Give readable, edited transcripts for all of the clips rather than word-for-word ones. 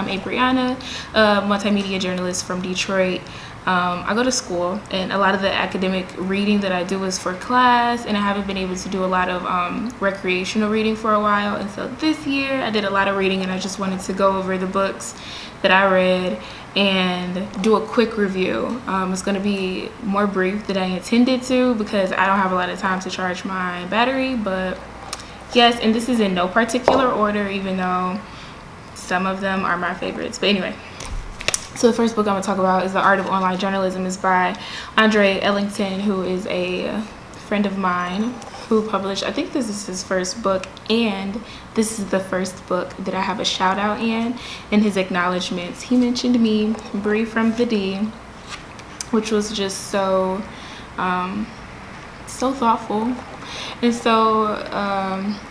I'm a Brianna, a multimedia journalist from Detroit. I go to school, and a lot of the academic reading that I do is for class, and I haven't been able to do a lot of recreational reading for a while. And so this year I did a lot of reading, and I just wanted to go over the books that I read and do a quick review. It's going to be more brief than I intended to because I don't have a lot of time to charge my battery, but yes, and this is in no particular order, even though some of them are my favorites. But anyway, so the first book I'm going to talk about is The Art of Online Journalism. Is by Ellington, who is a friend of mine who published, I think this is his first book, and this is the first book that I have a shout out in his acknowledgments. He mentioned me, Bree from the D, which was just so thoughtful. And so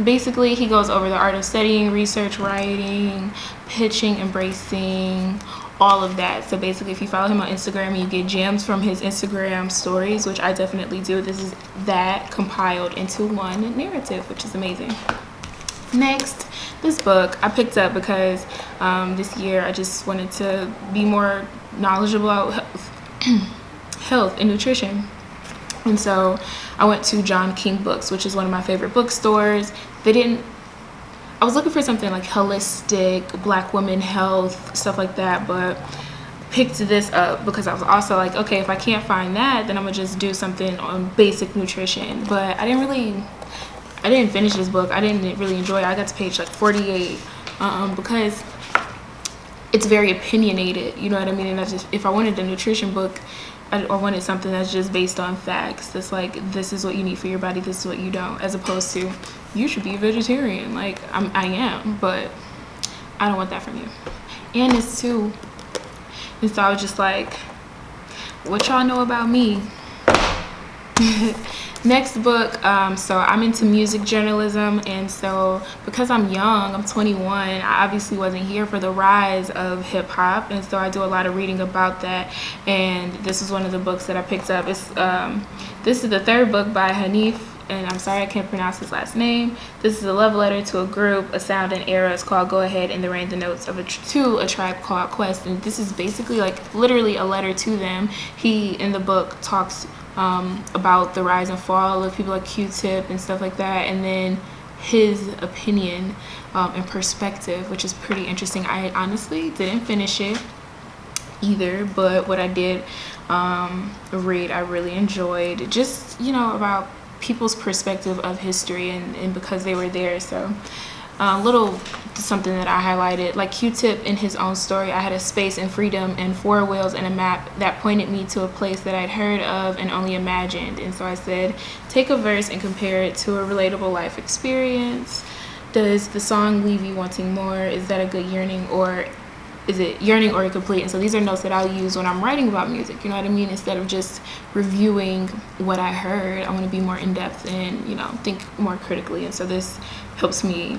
basically he goes over the art of studying, research, writing, pitching, embracing, all of that. So basically, if you follow him on Instagram, you get gems from his Instagram stories, which I definitely do. This is that compiled into one narrative, which is amazing. Next, this book I picked up because this year I just wanted to be more knowledgeable about health and nutrition. And so I went to John King Books, which is one of my favorite bookstores. I was looking for something like holistic, Black women health, stuff like that, but picked this up because I was also like, okay, if I can't find that, then I'm gonna just do something on basic nutrition. But I didn't finish this book. I didn't really enjoy it. I got to page like 48 because it's very opinionated, you know what I mean? And if I wanted a nutrition book, I wanted something that's just based on facts. That's like, this is what you need for your body, this is what you don't, as opposed to, you should be a vegetarian. Like, I am, but I don't want that from you. And it's too. And so I was just like, what y'all know about me? Next book, so I'm into music journalism, and so because I'm young, I'm 21, I obviously wasn't here for the rise of hip-hop, and so I do a lot of reading about that, and this is one of the books that I picked up. This is the third book by Hanif, and I'm sorry I can't pronounce his last name. This is a love letter to a group, a sound and era. It's called Go Ahead and Rain the Notes to a Tribe Called Quest, and this is basically like literally a letter to them. He, in the book, talks about the rise and fall of people like Q-Tip and stuff like that, and then his opinion and perspective, which is pretty interesting. I honestly didn't finish it either, but what I did read, I really enjoyed, just, you know, about people's perspective of history and because they were there. So little something that I highlighted, like Q-Tip in his own story, I had a space and freedom and 4 wheels and a map that pointed me to a place that I'd heard of and only imagined. And so I said, take a verse and compare it to a relatable life experience. Does the song leave you wanting more? Is that a good yearning, or is it yearning or incomplete? And so these are notes that I'll use when I'm writing about music, you know what I mean? Instead of just reviewing what I heard, I want to be more in-depth and, you know, think more critically. And so this helps me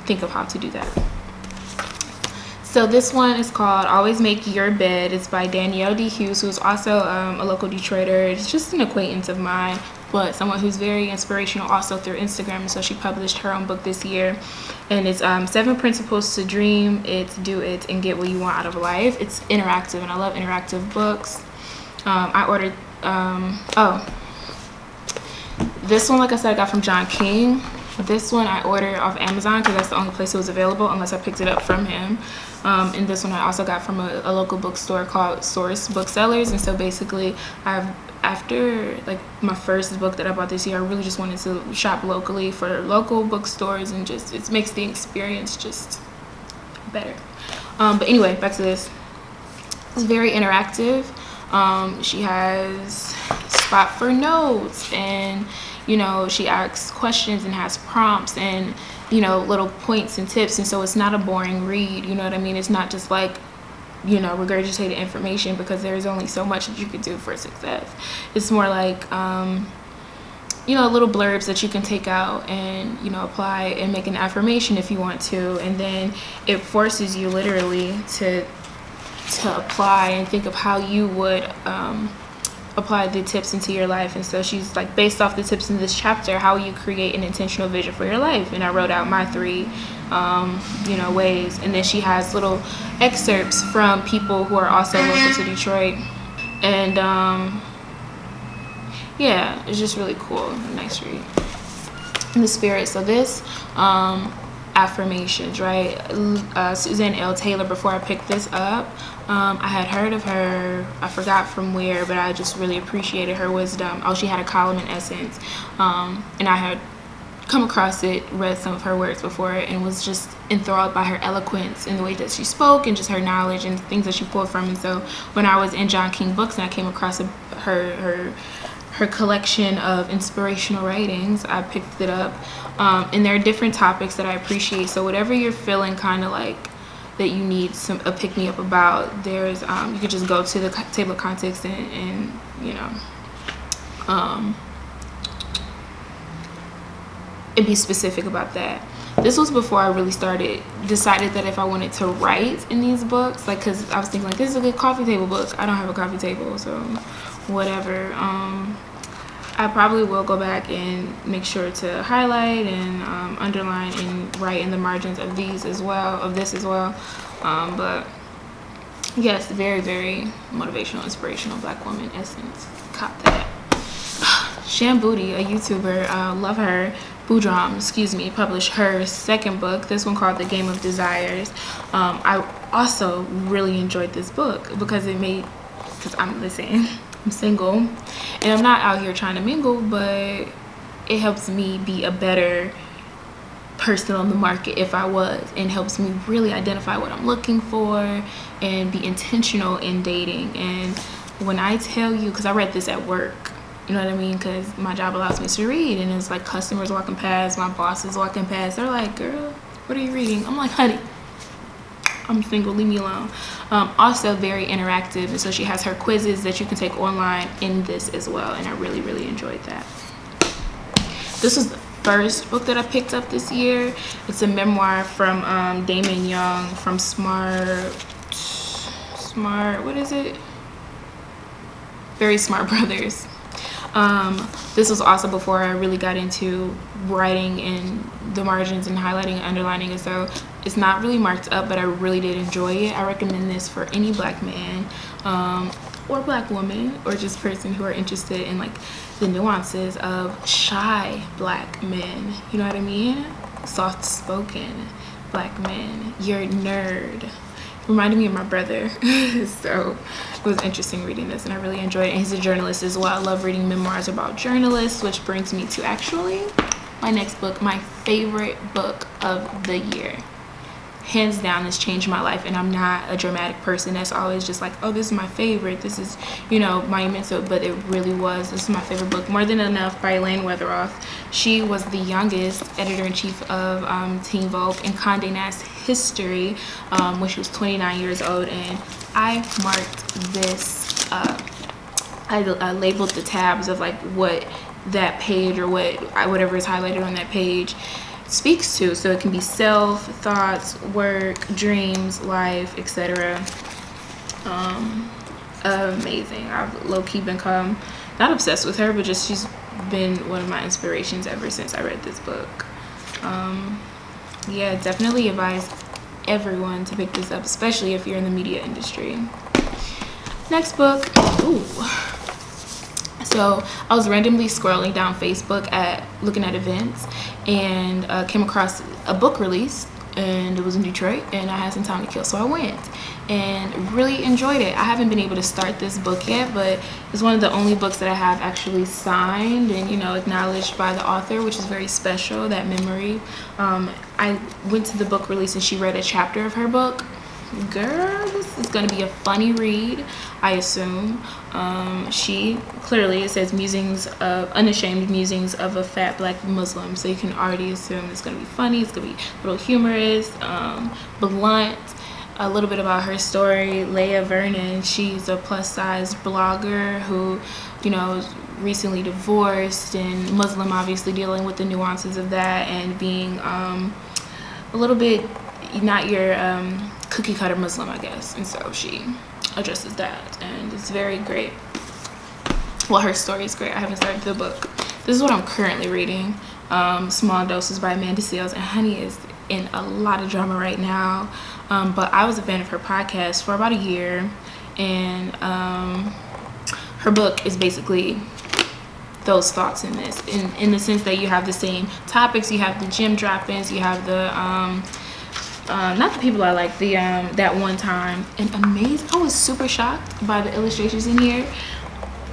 think of how to do that. So this one is called Always Make Your Bed. It's by Danielle Hughes, who's also a local Detroiter. It's just an acquaintance of mine, but someone who's very inspirational also through Instagram. And so she published her own book this year, and it's 7 Principles to Dream It, Do It, and Get What You Want Out of Life. It's interactive, and I love interactive books. I ordered this one, like I said, I got from John King. This one I ordered off Amazon because that's the only place it was available, unless I picked it up from him. And this one I also got from a local bookstore called Source Booksellers. And so basically, after like my first book that I bought this year, I really just wanted to shop locally for local bookstores, and just it makes the experience just better. But anyway, back to this. It's very interactive. She has spot for notes, and you know, she asks questions and has prompts and, you know, little points and tips. And so it's not a boring read, you know what I mean? It's not just like, you know, regurgitated information, because there's only so much that you can do for success. It's more like, you know, little blurbs that you can take out and, you know, apply and make an affirmation if you want to. And then it forces you literally to apply and think of how you would apply the tips into your life. And so she's like, based off the tips in this chapter, how you create an intentional vision for your life. And I wrote out my 3 ways. And then she has little excerpts from people who are also local to Detroit. And yeah, it's just really cool. Nice read. In the spirit. So this affirmations, right? Suzanne L. Taylor, before I picked this up, I had heard of her, I forgot from where, but I just really appreciated her wisdom. She had a column in Essence, and I had come across it, read some of her works before, and was just enthralled by her eloquence and the way that she spoke and just her knowledge and things that she pulled from. And so when I was in John King Books and I came across her collection of inspirational writings, I picked it up. And there are different topics that I appreciate. So whatever you're feeling kind of like that you need a pick-me-up about, there's you could just go to the table of contents and be specific about that. This was before I really decided that if I wanted to write in these books, like, because I was thinking like, this is a good coffee table book. I don't have a coffee table, so whatever. I probably will go back and make sure to highlight and underline and write in the margins of this as well. But yes, very, very motivational, inspirational Black woman essence. Caught that. Shan, a YouTuber, love her. Boodram, published her 2nd book, this one called The Game of Desires. I also really enjoyed this book because I'm single and I'm not out here trying to mingle, but it helps me be a better person on the market if I was, and helps me really identify what I'm looking for and be intentional in dating. And when I tell you, because I read this at work, you know what I mean, because my job allows me to read, and it's like customers walking past, my boss is walking past, they're like, girl, what are you reading? I'm like, honey, I'm single, leave me alone. Also very interactive, and so she has her quizzes that you can take online in this as well, and I really, really enjoyed that. This was the first book that I picked up this year. It's a memoir from Damon Young from Smart, what is it? Very Smart Brothers. This was also before I really got into writing in the margins and highlighting and underlining, and so it's not really marked up, but I really did enjoy it. I recommend this for any Black man or Black woman, or just person who are interested in like the nuances of shy Black men, you know what I mean? Soft-spoken Black men. You're a nerd. Reminded me of my brother. So it was interesting reading this, and I really enjoyed it. And he's a journalist as well. I love reading memoirs about journalists, which brings me to actually my next book, my favorite book of the year. Hands down, has changed my life, and I'm not a dramatic person that's always just like, oh, this is my favorite, this is, monumental, but it really was. This is my favorite book, More Than Enough by Elaine Welteroth. She was the youngest editor-in-chief of Teen Vogue in Condé Nast history when she was 29 years old, and I marked this up. I labeled the tabs of like what that page or whatever is highlighted on that page speaks to, so it can be self, thoughts, work, dreams, life, etc. Amazing. I've low-key become not obsessed with her, but just she's been one of my inspirations ever since I read this book. Yeah, definitely advise everyone to pick this up, especially if you're in the media industry. Next book. Ooh. So I was randomly scrolling down Facebook looking at events, and came across a book release, and it was in Detroit, and I had some time to kill, so I went and really enjoyed it. I haven't been able to start this book yet, but it's one of the only books that I have actually signed and acknowledged by the author, which is very special, that memory. I went to the book release and she read a chapter of her book. Girl, this is gonna be a funny read, I assume. She clearly, it says Unashamed Musings of a Fat Black Muslim, so you can already assume it's gonna be funny, it's gonna be a little humorous, blunt. A little bit about her story. Leah, Vernon, she's a plus-size blogger who is recently divorced, and Muslim, obviously dealing with the nuances of that, and being a little bit not your cookie cutter Muslim, I guess. And so she addresses that, and it's very great. Well, her story is great. I haven't started the book. This is what I'm currently reading. Small Doses by Amanda Seales, and Honey is in a lot of drama right now. But I was a fan of her podcast for about a year, and her book is basically those thoughts in this, in the sense that you have the same topics, you have the gym drop-ins, you have the not the people I like, the that one time, and amazing. I was super shocked by the illustrations in here.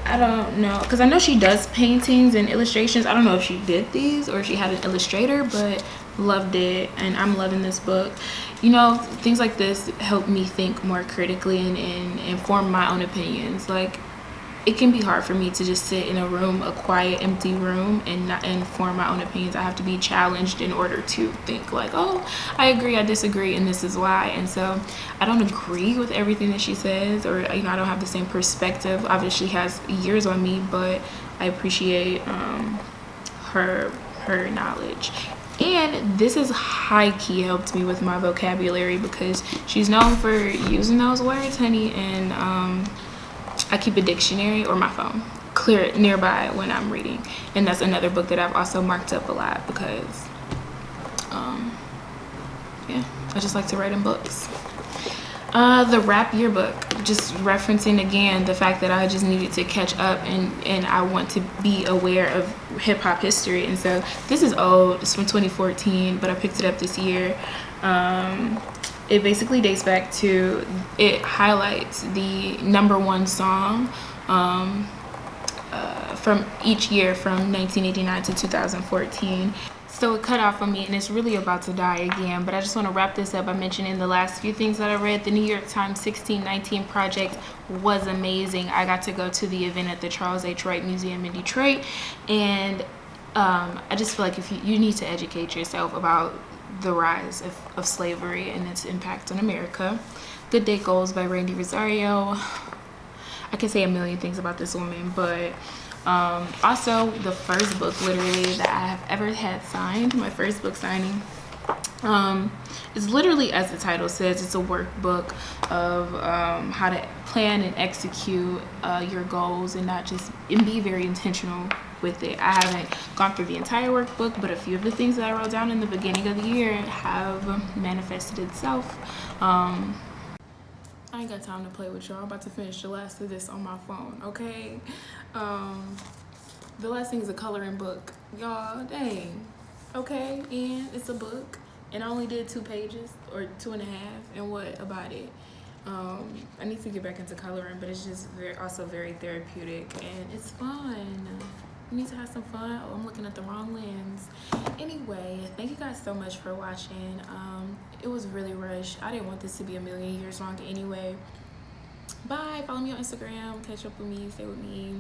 I don't know, because I know she does paintings and illustrations. I don't know if she did these or if she had an illustrator, but loved it, and I'm loving this book. You know, things like this help me think more critically and form my own opinions. Like, it can be hard for me to just sit in a room, a quiet, empty room, and form my own opinions. I have to be challenged in order to think like, oh, I agree, I disagree, and this is why. And so I don't agree with everything that she says, or, you know, I don't have the same perspective. Obviously, she has years on me, but I appreciate her knowledge. And this has high-key helped me with my vocabulary, because she's known for using those words, honey, and I keep a dictionary or my phone clear nearby when I'm reading. And that's another book that I've also marked up a lot, because yeah, I just like to write in books. The rap yearbook, just referencing again the fact that I just needed to catch up, and I want to be aware of hip-hop history. And so this is old, it's from 2014, but I picked it up this year. It basically dates back to, it highlights the #1 song from each year from 1989 to 2014. So it cut off on me, and it's really about to die again. But I just want to wrap this up by mentioning the last few things that I read. The New York Times 1619 Project was amazing. I got to go to the event at the Charles H. Wright Museum in Detroit, and I just feel like if you need to educate yourself about the rise of slavery and its impact on America. Good Day Goals by Randi Rossario. I can say a million things about this woman, but also the first book literally that I have ever had signed, my first book signing, is literally, as the title says, it's a workbook of how to plan and execute your goals, and be very intentional with it. I haven't gone through the entire workbook, but a few of the things that I wrote down in the beginning of the year have manifested itself. I ain't got time to play with y'all. I'm about to finish the last of this on my phone, okay? The last thing is a coloring book. Y'all, dang. Okay, and it's a book, and I only did 2 pages, or 2.5, and what about it? I need to get back into coloring, but it's just also very therapeutic, and it's fun. You need to have some fun. Oh, I'm looking at the wrong lens. Anyway, thank you guys so much for watching. It was really rushed. I didn't want this to be a million years long anyway. Bye. Follow me on Instagram. Catch up with me. Stay with me.